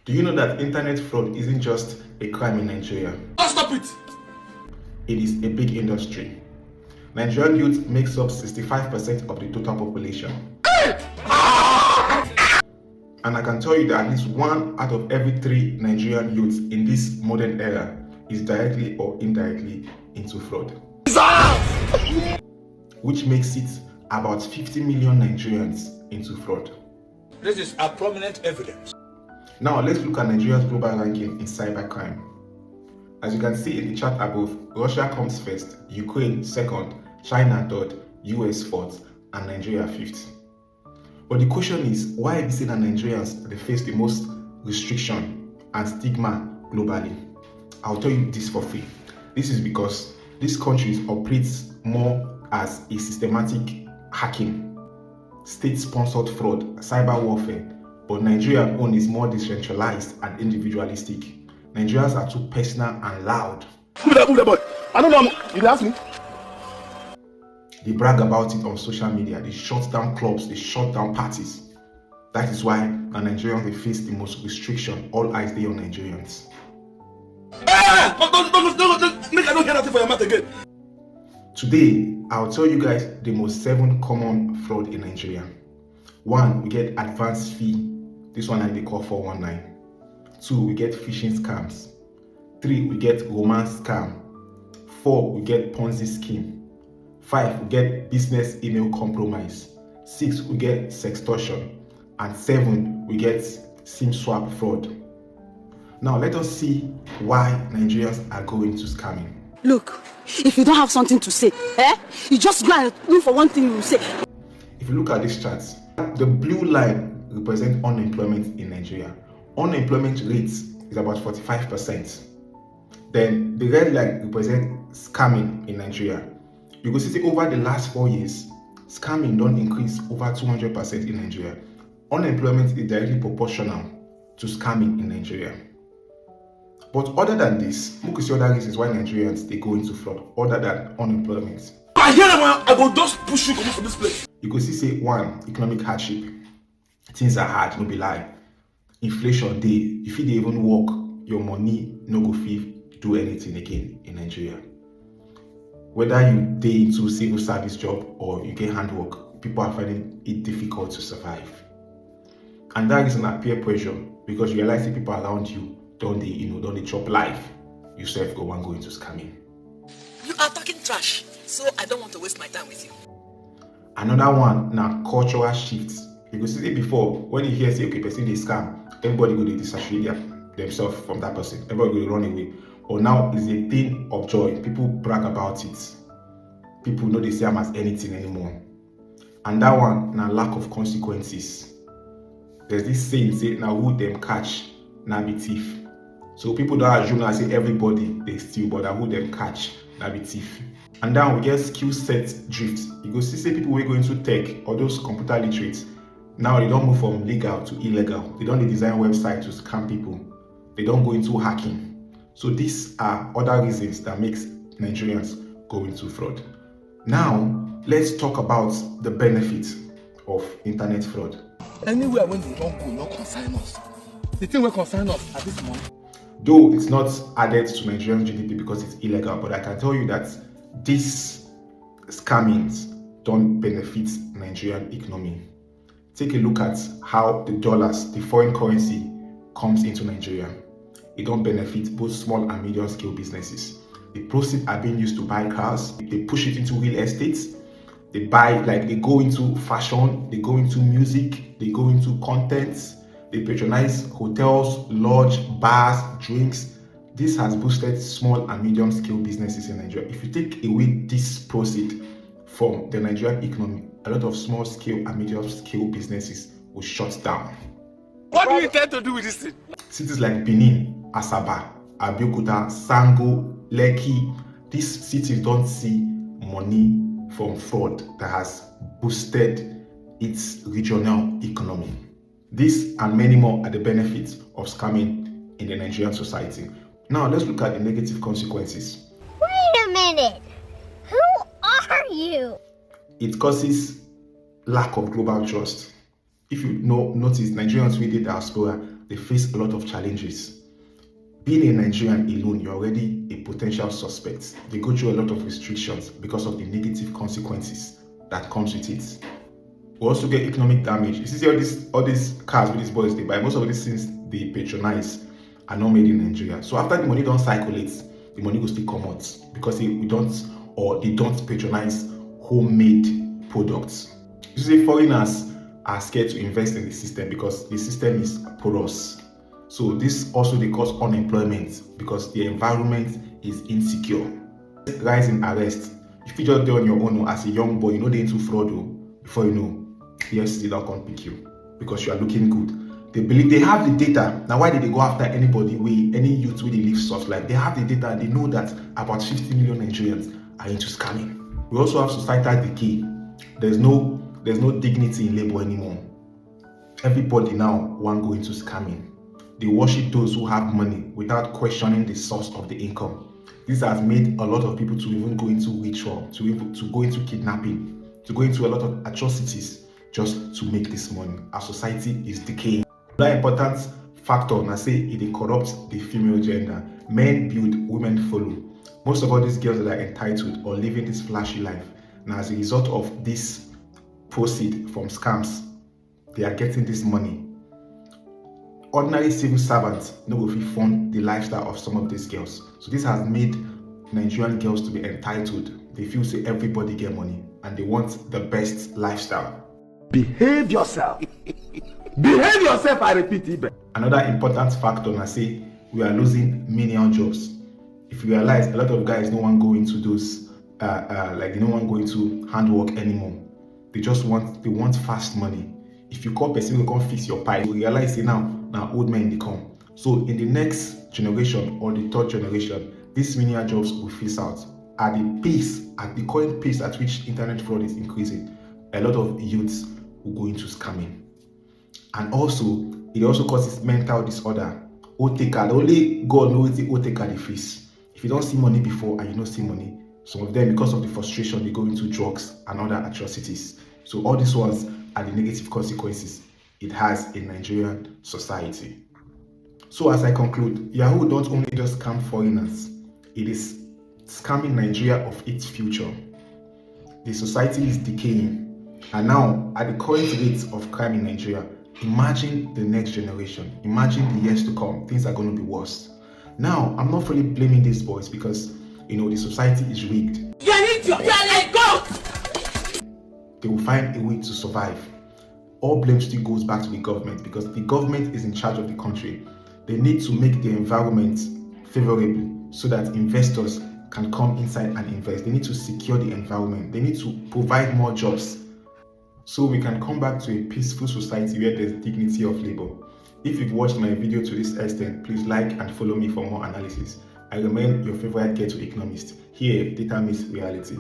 Do you know that internet fraud isn't just a crime in Nigeria? Stop it! It is a big industry. Nigerian youth makes up 65% of the total population. And I can tell you that at least 1 out of every 3 Nigerian youths in this modern era is directly or indirectly into fraud. Which makes it about 50 million Nigerians into fraud. This is a prominent evidence. Now let's look at Nigeria's global ranking in cybercrime. As you can see in the chart above, Russia comes first, Ukraine second, China third, US fourth, and Nigeria fifth. But the question is, why is it that Nigerians they face the most restriction and stigma globally? I'll tell you this for free. This is because this country operates more as a systematic hacking, state-sponsored fraud, cyber warfare, but Nigeria's own is more decentralized and individualistic. Nigerians are too personal and loud. I don't know. You didn't ask me. They brag about it on social media. They shut down clubs. They shut down parties. That is why the Nigerians they face the most restriction. All eyes there on Nigerians. Don't make I don't hear nothing for your mouth again. Today, I'll tell you guys the most 7 common fraud in Nigeria. 1, we get advance fee. This one they call 419. 2, we get phishing scams. 3, we get romance scam. 4, we get Ponzi scheme. 5, we get business email compromise. 6, we get sextortion. And 7, we get SIM swap fraud. Now let us see why Nigerians are going to scamming. Look, if you don't have something to say, you just go and look for one thing you say. If you look at these charts, the blue line represents unemployment in Nigeria. Unemployment rate is about 45%. Then the red line represents scamming in Nigeria. You can see over the last 4 years, scamming don't increase over 200% in Nigeria. Unemployment is directly proportional to scamming in Nigeria. But other than this, look at the other reasons why Nigerians they go into fraud other than unemployment. I hear them, I go just push you from this place. You could see say 1, economic hardship. Things are hard, no be lie. Inflation day. If you dey even work, your money no go fit do anything again in Nigeria. Whether you dey into civil service job or you get handwork, people are finding it difficult to survive. And that is not peer pressure because you realize the people around you don't they chop life. You self go and go into scamming. You are talking trash, so I don't want to waste my time with you. Another one now cultural shifts. You go see it before when you hear say okay person they scam, everybody go to disassociate themselves from that person. Everybody go run away. Or now is a thing of joy. People brag about it. People know they see them as anything anymore. And that one now lack of consequences. There's this saying say now who them catch now be thief. So people don't assume that say everybody they steal, but who them catch now be thief. And then we get skill set drift. You go see say people will go into tech or those computer literates. Now they don't move from legal to illegal. They don't design websites to scam people. They don't go into hacking. So these are other reasons that makes Nigerians go into fraud. Now let's talk about the benefits of internet fraud. Anywhere when they don't go, no consign us. The thing will consign us at this moment. Though it's not added to Nigerian GDP because it's illegal, but I can tell you that these scammings don't benefit Nigerian economy. Take a look at how the dollars, the foreign currency, comes into Nigeria. It don't benefit both small and medium scale businesses. The proceeds are being used to buy cars. They push it into real estate. They buy, they go into fashion, they go into music, they go into content. They patronize hotels, lodge, bars, drinks. This has boosted small and medium scale businesses in Nigeria. If you take away this proceed from the Nigerian economy, a lot of small scale and medium scale businesses will shut down. What do you intend to do with this thing? Cities like Benin, Asaba, Abeokuta, Sango, Lekki, these cities don't see money from fraud that has boosted its regional economy. This and many more are the benefits of scamming in the Nigerian society. Now let's look at the negative consequences. Wait a minute. Who are you? It causes lack of global trust. If you notice, Nigerians within diaspora, they face a lot of challenges. Being a Nigerian alone, you're already a potential suspect. They go through a lot of restrictions because of the negative consequences that comes with it. We also get economic damage. You see all these cars with these boys they buy, most of these things they patronize are not made in Nigeria. So after the money don't circulate, the money will still come out because they don't patronize homemade products. You see, foreigners are scared to invest in the system because the system is porous. So this also they cause unemployment because the environment is insecure. Rise in arrest. If you just do on your own as a young boy, you know they into fraud. Before you know, the FCC don't come pick you because you are looking good. They believe they have the data. Now why did they go after anybody any youth where they live soft life? They have the data and they know that about 50 million Nigerians are into scamming. We also have societal decay. There's no dignity in labor anymore. Everybody now want go into scamming. They worship those who have money without questioning the source of the income. This has made a lot of people to even go into ritual, to go into kidnapping, to go into a lot of atrocities just to make this money. Our society is decaying. Another important factor, and I say it corrupts the female gender. Men build, women follow. Most of all these girls that are entitled or living this flashy life, now as a result of this proceed from scams, they are getting this money. Ordinary civil servants no go fit fund the lifestyle of some of these girls. So this has made Nigerian girls to be entitled. They feel say everybody get money and they want the best lifestyle. Behave yourself. Behave yourself, I repeat it. Another important factor, and I say we are losing menial jobs. If you realize a lot of guys don't want to go into those they don't want to go into handwork anymore. They want fast money. If you call person who can fix your pipe, you realize now old men they come. So in the next generation or the third generation, these menial jobs will phase out. At the current pace at which internet fraud is increasing, a lot of youths will go into scamming. And also, it also causes mental disorder. Oteka, only God knows the Oteka they face. If you don't see money before and you don't see money, some of them, because of the frustration, they go into drugs and other atrocities. So all these ones are the negative consequences it has in Nigerian society. So as I conclude, Yahoo don't only just scam foreigners, it is scamming Nigeria of its future. The society is decaying, and now at the current rate of crime in Nigeria, imagine the next generation, imagine the years to come, things are going to be worse. Now, I'm not fully blaming these boys because, the society is rigged. You're an idiot! You're a goat! They will find a way to survive. All blame still goes back to the government because the government is in charge of the country. They need to make the environment favorable so that investors can come inside and invest. They need to secure the environment. They need to provide more jobs so we can come back to a peaceful society where there's dignity of labor. If you've watched my video to this extent, please like and follow me for more analysis. I remain your favorite ghetto economist. Here, data meets reality.